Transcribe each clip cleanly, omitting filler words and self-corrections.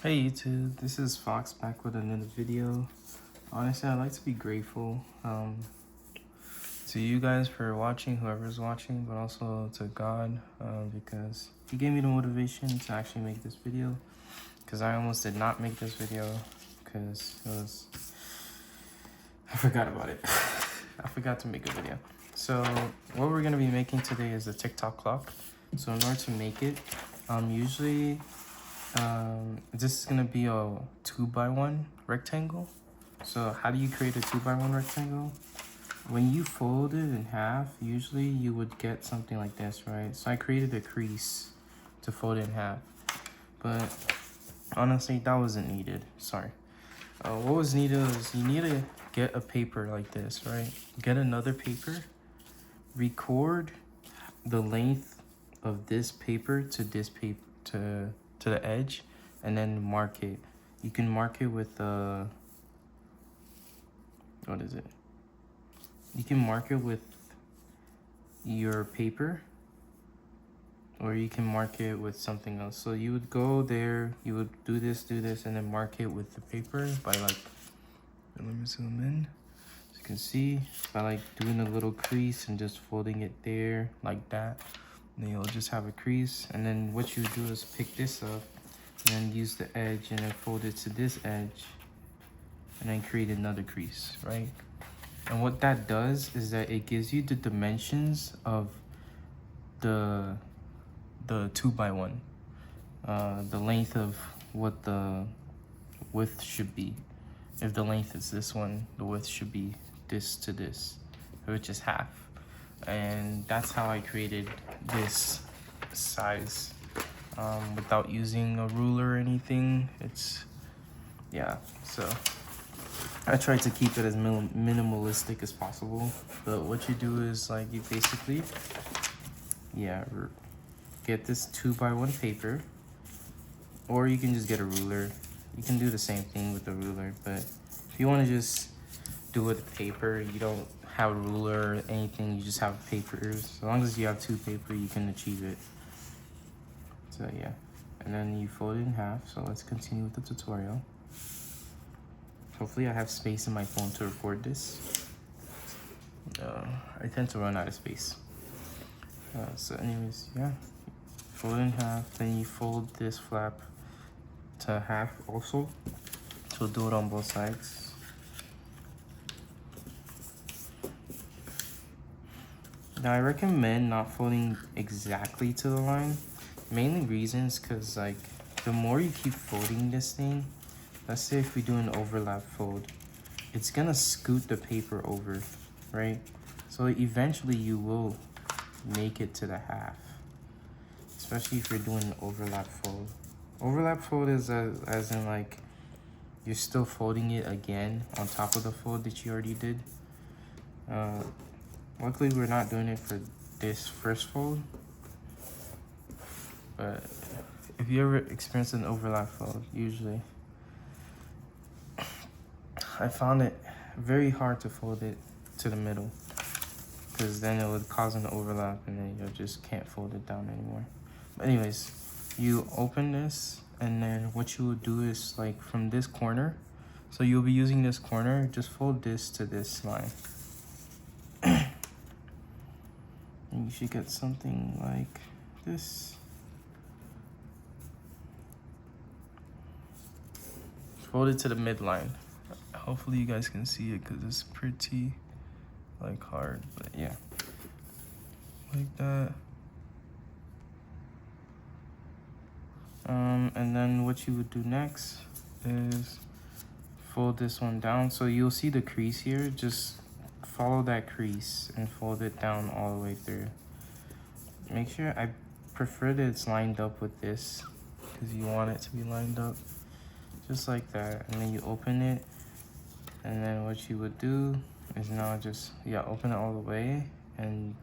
Hey YouTube, this is Fox back with another video. Honestly, I'd like to be grateful to you guys for watching, whoever's watching, but also to God because he gave me the motivation to actually make this video, because I almost did not make this video because I forgot about it. I forgot to make a video. So what we're going to be making today is a Tic-Toc clock. So in order to make it, usually this is gonna be a 2x1 rectangle. So how do you create a 2x1 rectangle? When you fold it in half, usually you would get something like this, right? So I created a crease to fold it in half, but honestly that wasn't needed. Sorry. What was needed was you need to get a paper like this, right? Get another paper, record the length of this paper to this paper to the edge, and then mark it. You can mark it with what is it? You can mark it with your paper, or you can mark it with something else. So you would go there, you would do this, and then mark it with the paper by like, let me zoom in. As you can see, by like doing a little crease and just folding it there like that. And then you'll just have a crease, and then what you do is pick this up and then use the edge and then fold it to this edge and then create another crease, right? And what that does is that it gives you the dimensions of the 2x1, the length of what the width should be. If the length is this one, the width should be this to this, which is half. And that's how I created this size without using a ruler or anything. So I tried to keep it as minimalistic as possible. But what you do is like you basically get this 2x1 paper, or you can just get a ruler. You can do the same thing with the ruler, but if you want to just do it with paper, you don't have a ruler or anything, you just have papers. As long as you have two paper, you can achieve it. So yeah, and then you fold it in half. So let's continue with the tutorial. Hopefully I have space in my phone to record this. I tend to run out of space. So anyways, yeah, fold it in half, then you fold this flap to half also. So do it on both sides. Now I recommend not folding exactly to the line. Mainly reasons because like the more you keep folding this thing, let's say if we do an overlap fold, it's gonna scoot the paper over, right? So eventually you will make it to the half, especially if you're doing an overlap fold. Overlap fold is as in like you're still folding it again on top of the fold that you already did. Luckily we're not doing it for this first fold, but if you ever experience an overlap fold, usually I found it very hard to fold it to the middle, because then it would cause an overlap and then you just can't fold it down anymore. But anyways, you open this, and then what you would do is like from this corner, so you'll be using this corner, just fold this to this line. And you should get something like this. Fold it to the midline. Hopefully you guys can see it because it's pretty like hard, but yeah, like that. And then what you would do next is fold this one down. So you'll see the crease here, just follow that crease and fold it down all the way through. Make sure, I prefer that it's lined up with this because you want it to be lined up just like that. And then you open it, and then what you would do is now just open it all the way, and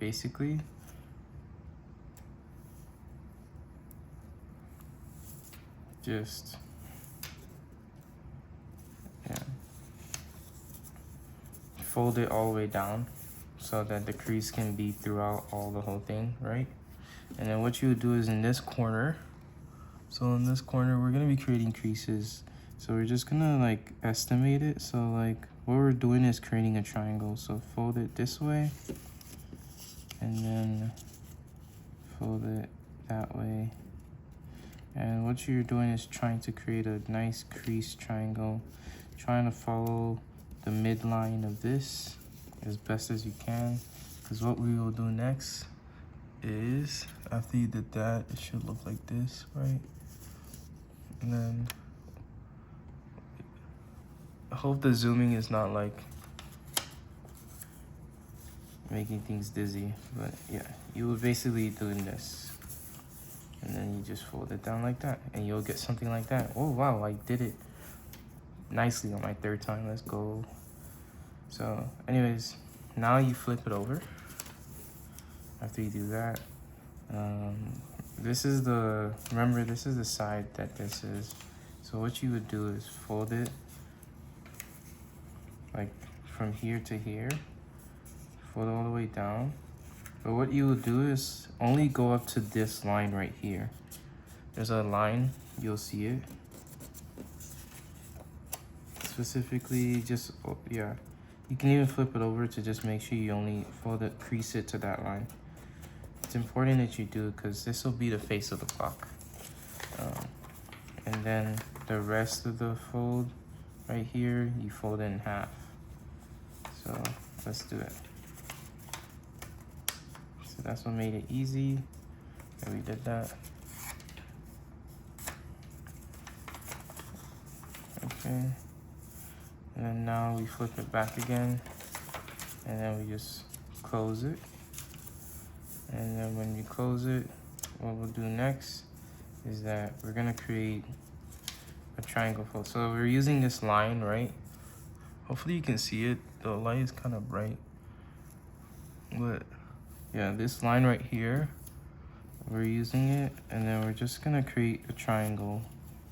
basically just fold it all the way down so that the crease can be throughout the whole thing, right? And then what you would do is in this corner, So in this corner, we're gonna be creating creases. So we're just gonna like estimate it. So like what we're doing is creating a triangle. So fold it this way and then fold it that way. And what you're doing is trying to create a nice crease triangle, trying to follow the midline of this as best as you can. Because what we will do next is, after you did that, it should look like this, right? And then I hope the zooming is not like making things dizzy, but yeah, you will basically doing this. And then you just fold it down like that and you'll get something like that. Oh wow, I did it nicely on my third time. Let's go. So anyways, now you flip it over. After you do that, this is the, remember this is the side that this is. So what you would do is fold it like from here to here, fold all the way down. But what you will do is only go up to this line right here. There's a line, you'll see it. Specifically, just, oh, yeah. You can even flip it over to just make sure you only fold it, crease it to that line. It's important that you do because this will be the face of the clock. And then the rest of the fold right here, you fold it in half. So let's do it. So that's what made it easy. And we did that. Okay. And then now we flip it back again. And then we just close it. And then when you close it, what we'll do next is that we're gonna create a triangle fold. So we're using this line, right? Hopefully you can see it. The light is kind of bright. But yeah, this line right here, we're using it, and then we're just gonna create a triangle.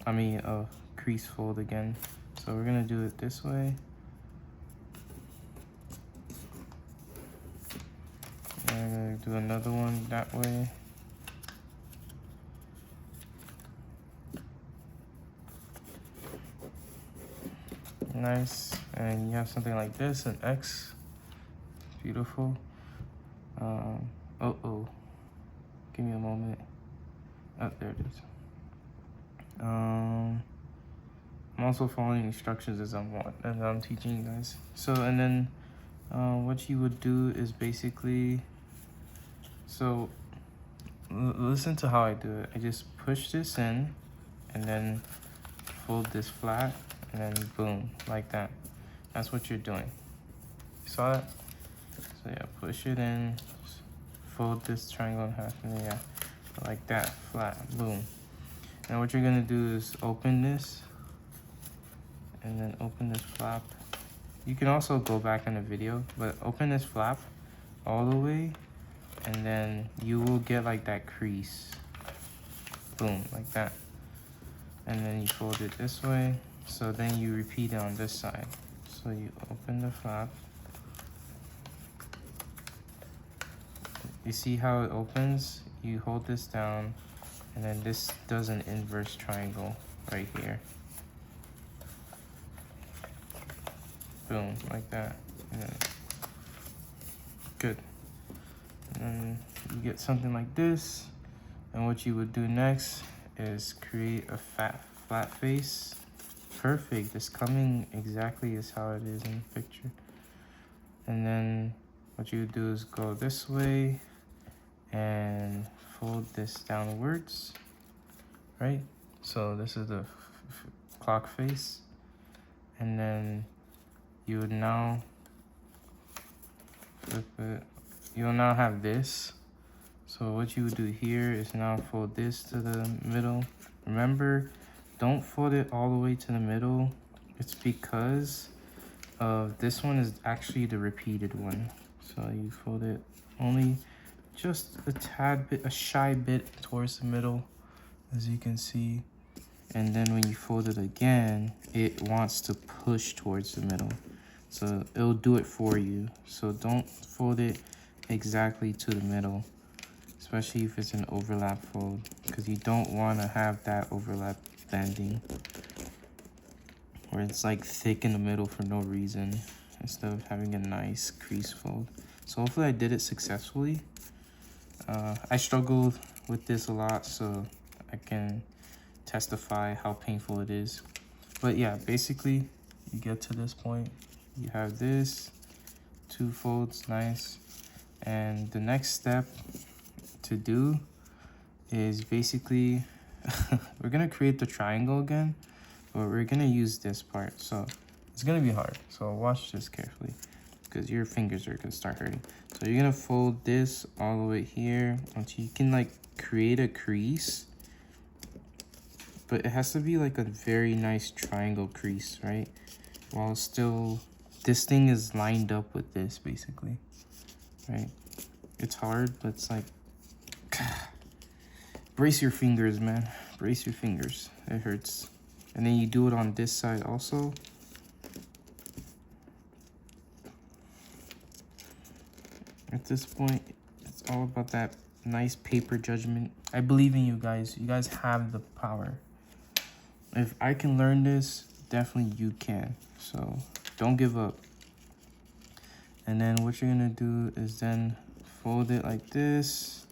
I mean, a crease fold again. So we're gonna do it this way. And we're gonna do another one that way. Nice. And you have something like this, an X. Beautiful. Give me a moment. Oh, there it is. I'm also following instructions as I'm teaching you guys. So, and then what you would do is basically, so listen to how I do it. I just push this in and then fold this flat and then boom, like that. That's what you're doing. You saw that? So yeah, push it in, fold this triangle in half, and then yeah, like that, flat, boom. Now what you're gonna do is open this, and then open this flap. You can also go back in the video, but open this flap all the way, and then you will get like that crease. Boom, like that. And then you fold it this way, so then you repeat it on this side. So you open the flap. You see how it opens? You hold this down, and then this does an inverse triangle right here. Boom, like that. And then, good. And then you get something like this. And what you would do next is create a flat face. Perfect. It's coming exactly as how it is in the picture. And then what you would do is go this way and fold this downwards, right? So this is the clock face. And then you would now flip it. You'll now have this. So what you would do here is now fold this to the middle. Remember, don't fold it all the way to the middle. It's because of this one is actually the repeated one. So you fold it only just a tad bit, a shy bit towards the middle, as you can see. And then when you fold it again, it wants to push towards the middle. So it'll do it for you. So don't fold it exactly to the middle, especially if it's an overlap fold, because you don't want to have that overlap bending where it's like thick in the middle for no reason instead of having a nice crease fold. So hopefully I did it successfully. I struggled with this a lot, so I can testify how painful it is. But yeah, basically you get to this point, you have this, 2 folds, nice. And the next step to do is basically we're gonna create the triangle again, but we're gonna use this part, so it's gonna be hard. So watch this carefully because your fingers are gonna start hurting. So you're gonna fold this all the way here until you can like create a crease, but it has to be like a very nice triangle crease, right? While still this thing is lined up with this basically, right? It's hard, but it's like brace your fingers, man. Brace your fingers. It hurts. And then you do it on this side also. At this point, it's all about that nice paper judgment. I believe in you guys. You guys have the power. If I can learn this, definitely you can. So don't give up. And then what you're gonna do is then fold it like this,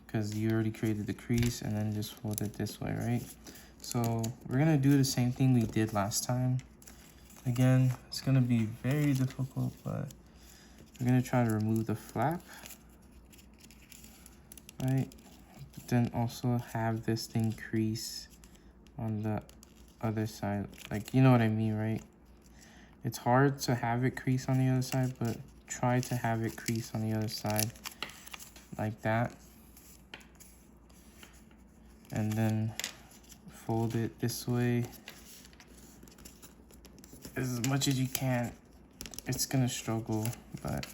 because you already created the crease, and then just fold it this way, right? So we're gonna do the same thing we did last time. Again, it's gonna be very difficult, but we're gonna try to remove the flap, right? But then also have this thing crease on the other side. Like, you know what I mean, right? It's hard to have it crease on the other side, but try to have it crease on the other side like that. And then fold it this way as much as you can. It's gonna struggle, but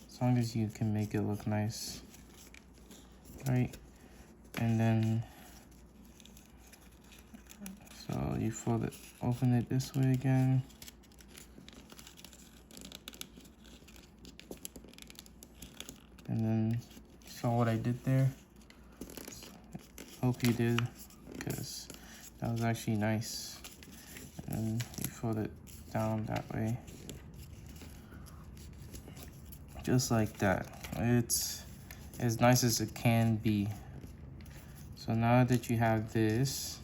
as long as you can make it look nice, right? And then, so you fold it, open it this way again. And then, saw what I did there? Hope you did, because that was actually nice. And you fold it down that way. Just like that. It's as nice as it can be. So now that you have this,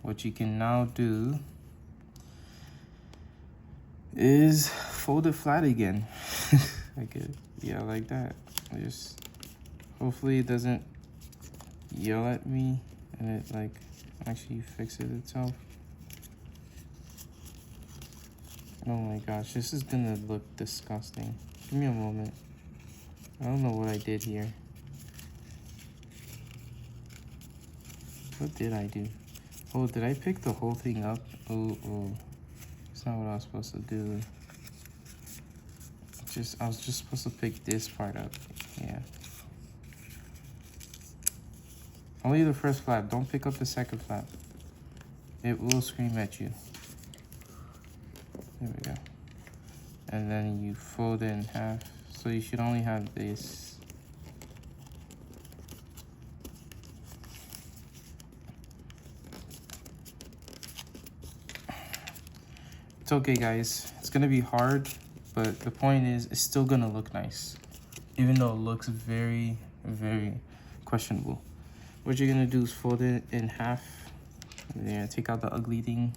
what you can now do is fold it flat again. Like it, yeah, like that. Just hopefully it doesn't yell at me and it like actually fixes itself. Oh my gosh, this is gonna look disgusting. Give me a moment. I don't know what I did here. What did I do? Oh, did I pick the whole thing up? Oh. It's not what I was supposed to do. I was just supposed to pick this part up. Yeah. Only the first flap. Don't pick up the second flap. It will scream at you. There we go. And then you fold it in half. So you should only have this. It's okay, guys. It's gonna be hard, but the point is, it's still gonna look nice, even though it looks very, very questionable. What you're gonna do is fold it in half. Yeah, take out the ugly thing.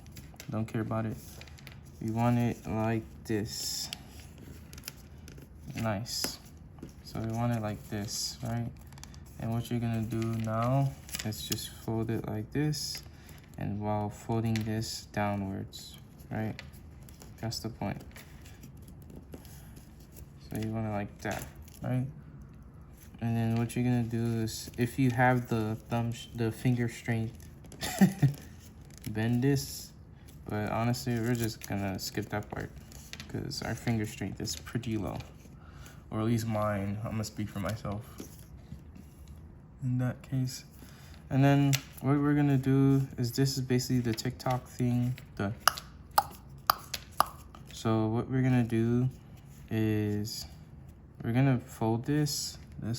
Don't care about it. You want it like this. Nice. So we want it like this, right? And what you're gonna do now is just fold it like this, and while folding this downwards, right? That's the point. So you want it like that, right? And then what you're gonna do is, if you have the finger strength, bend this. But honestly, we're just gonna skip that part because our finger strength is pretty low, or at least mine. I'm gonna speak for myself in that case. And then what we're gonna do is, this is basically the Tic-Toc thing. So what we're gonna do is we're gonna fold this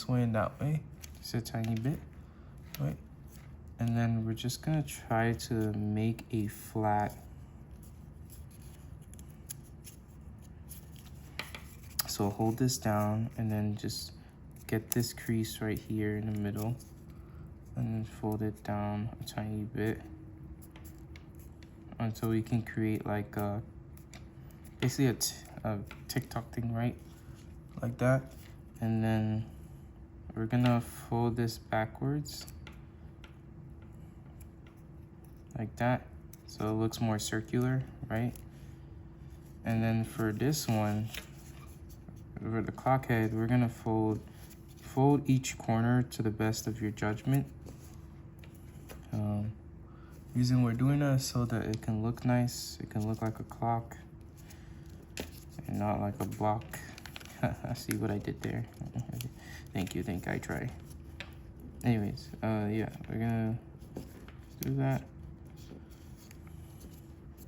way and that way, just a tiny bit, right? And then we're just gonna try to make a flat. So hold this down and then just get this crease right here in the middle and then fold it down a tiny bit until we can create like basically a Tic-Toc thing, right? Like that. And then we're gonna fold this backwards like that, so it looks more circular, right? And then for this one, for the clock head, we're gonna fold each corner to the best of your judgment. Reason we're doing that is so that it can look nice, it can look like a clock and not like a block. I see what I did there. Thank you, I try. Anyways, yeah, we're gonna do that.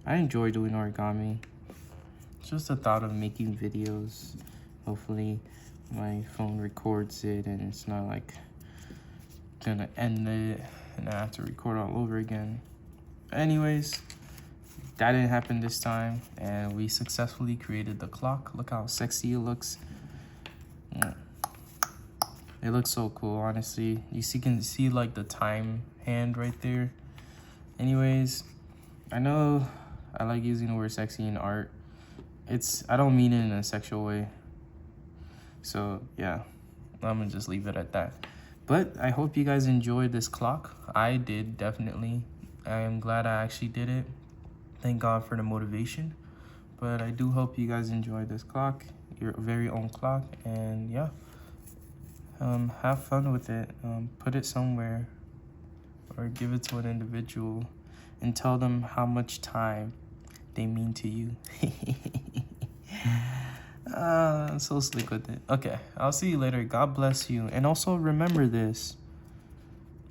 I enjoy doing origami. It's just the thought of making videos. Hopefully my phone records it and it's not like gonna end it and I have to record all over again. Anyways, that didn't happen this time and we successfully created the clock. Look how sexy it looks. It looks so cool, honestly. You can see like the time hand right there. Anyways, I know I like using the word sexy in art. I don't mean it in a sexual way. So yeah, I'm gonna just leave it at that. But I hope you guys enjoyed this clock. I did, definitely. I am glad I actually did it. Thank God for the motivation. But I do hope you guys enjoyed this clock, your very own clock. And yeah, have fun with it. Put it somewhere or give it to an individual and tell them how much time they mean to you. I'm so slick with it. Okay, I'll see you later. God bless you. And also remember this.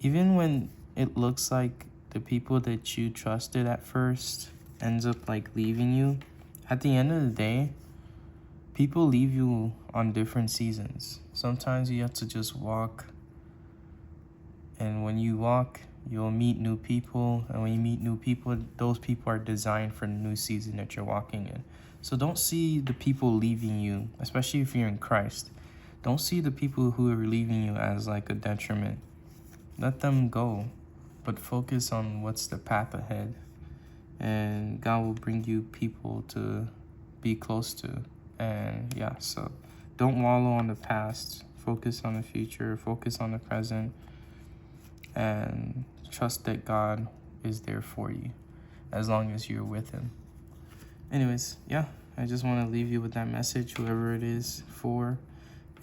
Even when it looks like the people that you trusted at first ends up like leaving you, at the end of the day, people leave you on different seasons. Sometimes you have to just walk. And when you walk, you'll meet new people. And when you meet new people, those people are designed for the new season that you're walking in. So don't see the people leaving you, especially if you're in Christ. Don't see the people who are leaving you as like a detriment. Let them go, but focus on what's the path ahead. And God will bring you people to be close to. And yeah, so don't wallow on the past. Focus on the future, focus on the present, and trust that God is there for you as long as you're with him. Anyways, yeah, I just want to leave you with that message, whoever it is for.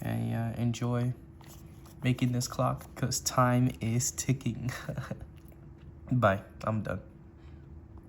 And yeah, enjoy making this clock because time is ticking. Bye. I'm done.